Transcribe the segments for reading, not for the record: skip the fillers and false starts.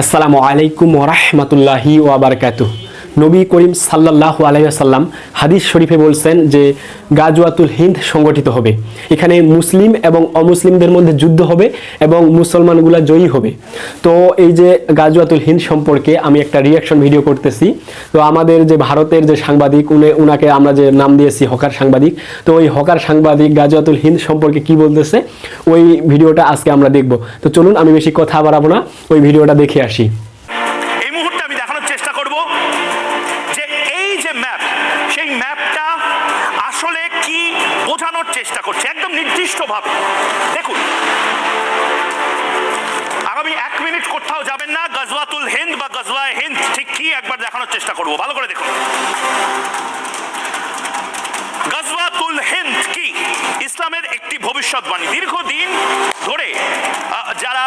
আসসালামু আলাইকুম ওয়া রাহমাতুল্লাহি ওয়া বারাকাতুহু। নবী করিম সাল্লাল্লাহু আলাইহি ওয়াসাল্লাম হাদিস শরীফে বলছেন যে গাজওয়াতুল হিন্দ সংগঠিত হবে। এখানে মুসলিম এবং অমুসলিমদের মধ্যে যুদ্ধ হবে এবং মুসলমানগুলা জয়ী হবে। তো এই যে গাজওয়াতুল হিন্দ সম্পর্কে আমি একটা রিয়াকশন ভিডিও করতেছি। তো আমাদের যে ভারতের যে সাংবাদিক উনাকে আমরা যে নাম দিয়েছি হকার সাংবাদিক, তো ওই হকার সাংবাদিক গাজওয়াতুল হিন্দ সম্পর্কে কি বলতেছে ওই ভিডিওটা আজকে আমরা দেখব। তো চলুন আমি বেশি কথা বাড়াবো না, ওই ভিডিওটা দেখে আসি। এই মুহূর্তে আমি দেখানোর চেষ্টা করব যে এই যে ম্যাপ, সেই ম্যাপটা আসলে কি বোঝানোর চেষ্টা করছে একদম নির্দিষ্টভাবে। দেখুন, আগামী 1 মিনিট কোথাও যাবেন না। গাজওয়াতুল হিন্দ বা গাজওয়ায়ে হিন্দ ঠিক কি একবার দেখানোর চেষ্টা করব, ভালো করে দেখুন। গাজওয়াতুল হিন্দ কি? ইসলামের একটি ভবিষ্যৎবাণী। দীর্ঘদিন ধরে যারা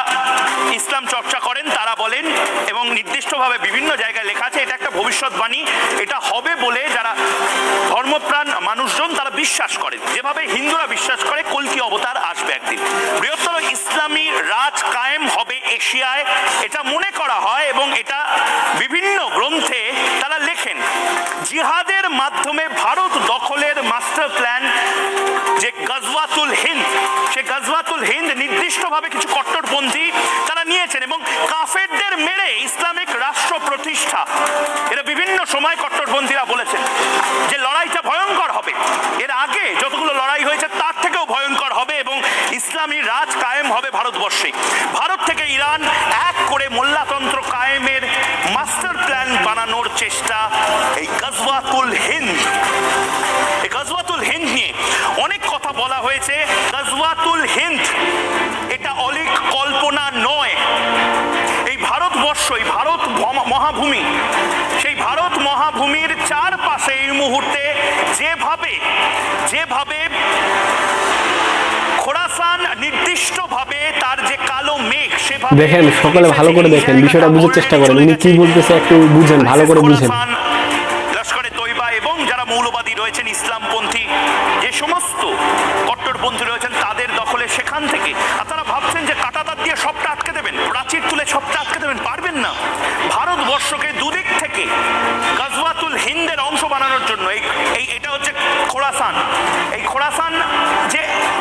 ইসলাম চর্চা করেন তারা বলেন, এবং নির্দিষ্টভাবে বিভিন্ন জায়গায় লেখা আছে, এটা একটা ভবিষ্যৎবাণী, এটা হবে বলে যারা ধর্মপ্রাণ মানুষজন তারা বিশ্বাস করেন। যেভাবে হিন্দুরা বিশ্বাস করে কল্কি অবতার আসবে একদিন, বৃহত্তর ইসলামী রাজ কায়েম হবে এশিয়ায়, এটা মনে করা হয় এবং এটা বিভিন্ন গ্রন্থে তারা লেখেন। জিহাদের মাধ্যমে ভারত দখলের মাস্টার প্ল্যান যে গাজওয়াতুল হিন্দ, সে গাজওয়াতুল হিন্দ নির্দিষ্টভাবে কিছু কট্টরপন্থী তারা নিয়েছেন এবং কাফেরদের মেরে ইসলামিক রাষ্ট্র প্রতিষ্ঠা, এরা বিভিন্ন সময় কট্টরপন্থীরা বলেছেন যে লড়াইটা ভয়ঙ্কর হবে, এর আগে যতগুলো লড়াই হয়েছে তার থেকেও ভয়ঙ্কর হবে এবং ইসলামী রাজ কায়েম হবে ভারতবর্ষে। ভারত থেকে ইরান এক করে মোল্লাতন্ত্র কায়েমের মাস্টার প্ল্যান বানানোর চেষ্টা এই গাজওয়াতুল হিন্দ। এই গাজওয়াতুল হিন্দ নিয়ে অনেক কথা বলা হয়েছে। গাজওয়াতুল হিন্দ এটা অলীক কল্পনা নয়। এই ভারতবর্ষ, এই ভারত মহাভূমি, সেই ভারত মহাভূমির চারপাশে এই মুহূর্তে যেভাবে খোরাসান নির্দিষ্টভাবে তার যে কালো মেঘ, সেভাবে দেখেন, সকলে ভালো করে দেখেন, বিষয়টা বুঝার চেষ্টা করেন, উনি কি বলতেছে একটু বুঝেন, ভালো করে বুঝেন। লস্করে তৈবা এবং যারা মৌলবাদী রয়েছেন, ইসলামপন্থী যে সমস্ত কট্টরপন্থী রয়েছেন তাদের দখলে সেখান থেকে। আপনারা ভাবছেন যে কাঁটাতার দিয়ে সবটা আটকে দেবেন, প্রাচীর তুলে সবটা আটকে দেবেন, পারবেন না। ভারতবর্ষকে দুদিক থেকে গাজওয়াতুল হিন্দের অংশ বানানোর জন্য এটা হচ্ছে খোরাসান। এই খোরাসান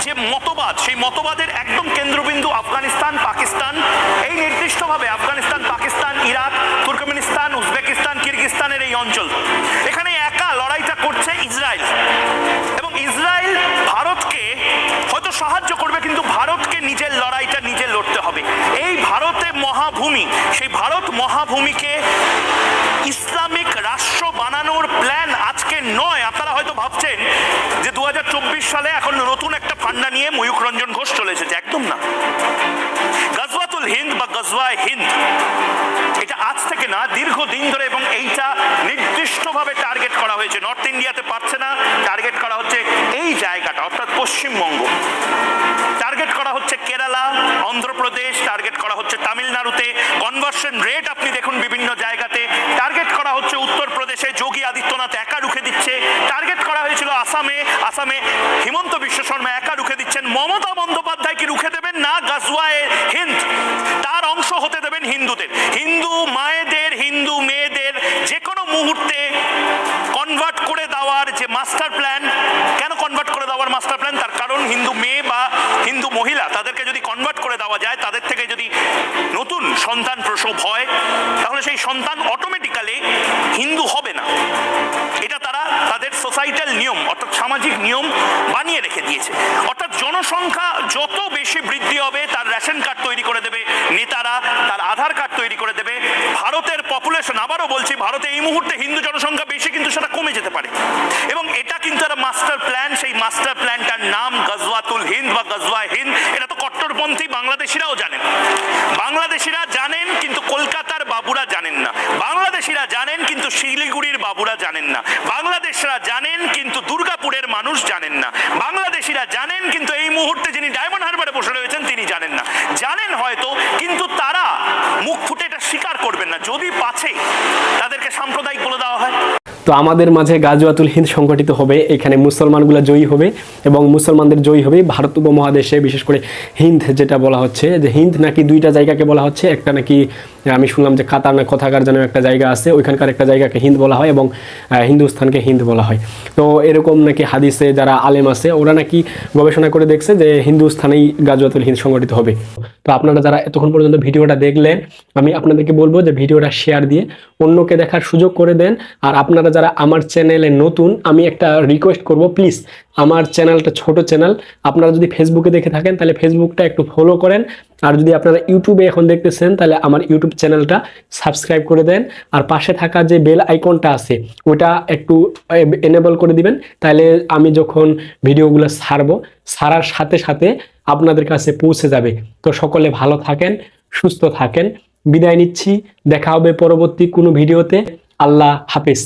যে মতবাদ, সেই মতবাদের একদম কেন্দ্রবিন্দু আফগানিস্তান, পাকিস্তান। এই নির্দিষ্টভাবে Afghanistan, Pakistan, Iraq, Turkmenistan, Uzbekistan, কিরগিস্তানের এই অঞ্চল, এখানে একা লড়াইটা করছে ইসরায়েল। এবং ইসরায়েল ভারতকে হয়তো সাহায্য করবে, কিন্তু ভারতকে নিজের লড়াইটা নিজে লড়তে হবে। এই ভারতের মহাভূমি, সেই ভারত মহাভূমিকে ইসলামিক রাষ্ট্র বানানোর প্ল্যান আজকে নয়। আপনারা হয়তো ভাবছেন যে 2024 সালে এখন নতুন একটা ফান্ডা নিয়ে ময়ূখ রঞ্জন ঘোষ চলে এসেছে, একদম না। গাজওয়াতুল হিন্দ বা গাজওয়ায়ে হিন্দ এটা আজ থেকে না, দীর্ঘদিন ধরে, এবং এইটা নির্দিষ্টভাবে টার্গেট করা হয়েছে। নর্থ ইন্ডিয়াতে পারছে না, টার্গেট করা হচ্ছে এই জায়গাটা, অর্থাৎ পশ্চিমবঙ্গ, টার্গেট করা হচ্ছে কেরালা, অন্ধ্রপ্রদেশ, টার্গেট করা হচ্ছে তামিলনাড়ুতে। কনভার্সন রেট আপনি দেখুন বিভিন্ন জায়গাতে। টার্গেট করা হচ্ছে উত্তরপ্রদেশে, যোগী আদিত্যনাথ একা রুখে দিচ্ছে। টার্গেট করা হয়েছিল আসামে হিমন্ত বিশ্ব শর্মা একা রুখে দিচ্ছেন। মমতা বন্দ্যোপাধ্যায় কি রুখে দেবেন না গাজওয়ায়ে হিন্দ, তার অংশ হতে দেবেন হিন্দুদের, হিন্দু মায়েদের, হিন্দু মেয়েদের যে কোনো মুহূর্তে কনভার্ট করে দেওয়ার যে মাস্টার প্ল্যান। কেন কনভার্ট করে দেওয়ার মাস্টার প্ল্যান? তার কারণ হিন্দু মেয়ে বা হিন্দু মহিলা, তাদেরকে যদি কনভার্ট করে দেওয়া যায়, তাদের থেকে যদি নতুন সন্তান প্রসব হয়, তাহলে সেই সন্তান অটোমেটিক্যালি হিন্দু হবে না। এটা তারা তাদের সোসাইটাল নিয়ম, অর্থাৎ সামাজিক নিয়ম বানিয়ে রেখে দিয়েছে। অর্থাৎ জনসংখ্যা যত বেশি বৃদ্ধি হবে, তার রেশন কার্ড তৈরি করে দেবে নেতারা, তার আধার কার্ড তৈরি করে দেবে। ভারতের পপুলেশন, আবারও বলছি, ভারতে এই মুহূর্তে হিন্দু জনসংখ্যা বেশি, কিন্তু সেটা কমে যেতে পারে। এবং এটা কিন্তু একটা মাস্টার প্ল্যান। সেই মাস্টার প্ল্যানটার নাম গাজওয়াতুল হিন্দ বা গাজওয়ায়ে হিন্দ। এটা তো কট্টরপন্থী বাংলাদেশিরাও জানেন, বাংলাদেশিরা জানেন, কিন্তু কলকাতার বাবুরা জানেন না। বাংলাদেশিরা জানেন, কিন্তু শিলিগুড়ির বাবুরা জানেন না। বাংলাদেশরা জানেন, কিন্তু দুর্গাপুরের মানুষ জানেন না। বাংলাদেশিরা জানেন, কিন্তু এই মুহূর্তে যিনি ডায়মন্ড হারবারে বসে রয়েছেন তিনি জানেন না। জানেন হয়তো, কিন্তু তারা মুখ ফুটে এটা স্বীকার করবেন না, যদি পাছে তাদেরকে সাম্প্রদায়িক বলে দেওয়া হয়। তো আমাদের মাঝে গাজওয়াতুল হিন্দ সংগঠিত হবে, এখানে মুসলমানগুলো জয়ী হবে এবং মুসলমানদের জয়ী হবে। ভারত উপমহাদেশে বিশেষ করে হিন্দ যেটা বলা হচ্ছে, যে হিন্দ নাকি দুইটা জায়গাকে বলা হচ্ছে, একটা নাকি আমি শুনলাম যে কাতার না কোথাকার যেন একটা জায়গা আছে, ওইখানকার একটা জায়গাকে হিন্দ বলা হয় এবং হিন্দুস্তানকে হিন্দ বলা হয়। তো এরকম নাকি হাদিসে যারা আলেম আছে ওরা নাকি গবেষণা করে দেখছে যে হিন্দুস্থানেই গাজওয়াতুল হিন্দ সংগঠিত হবে। তো আপনারা যারা এতক্ষণ পর্যন্ত ভিডিওটা দেখলেন, আমি আপনাদেরকে বলবো যে ভিডিওটা শেয়ার দিয়ে অন্যকে দেখার সুযোগ করে দেন। আর আপনারা যারা আমার চ্যানেলে নতুন, আমি একটা রিকোয়েস্ট করব, প্লিজ আমার চ্যানেলটা ছোট চ্যানেল, আপনারা যদি ফেসবুকে দেখে থাকেন তাহলে ফেসবুকটা একটু ফলো করেন, আর যদি আপনারা ইউটিউবে এখন দেখতেছেন তাহলে আমার ইউটিউব চ্যানেলটা সাবস্ক্রাইব করে দেন, আর পাশে থাকা যে বেল আইকনটা আছে ওটা একটু এনেবল করে দিবেন, তাহলে আমি যখন ভিডিওগুলো ছাড়ার সাথে সাথে আপনাদের কাছে পৌঁছে যাবে। তো সকলে ভালো থাকেন, সুস্থ থাকেন, বিদায় নিচ্ছি, দেখা হবে পরবর্তী কোনো ভিডিওতে। আল্লাহ হাফেজ।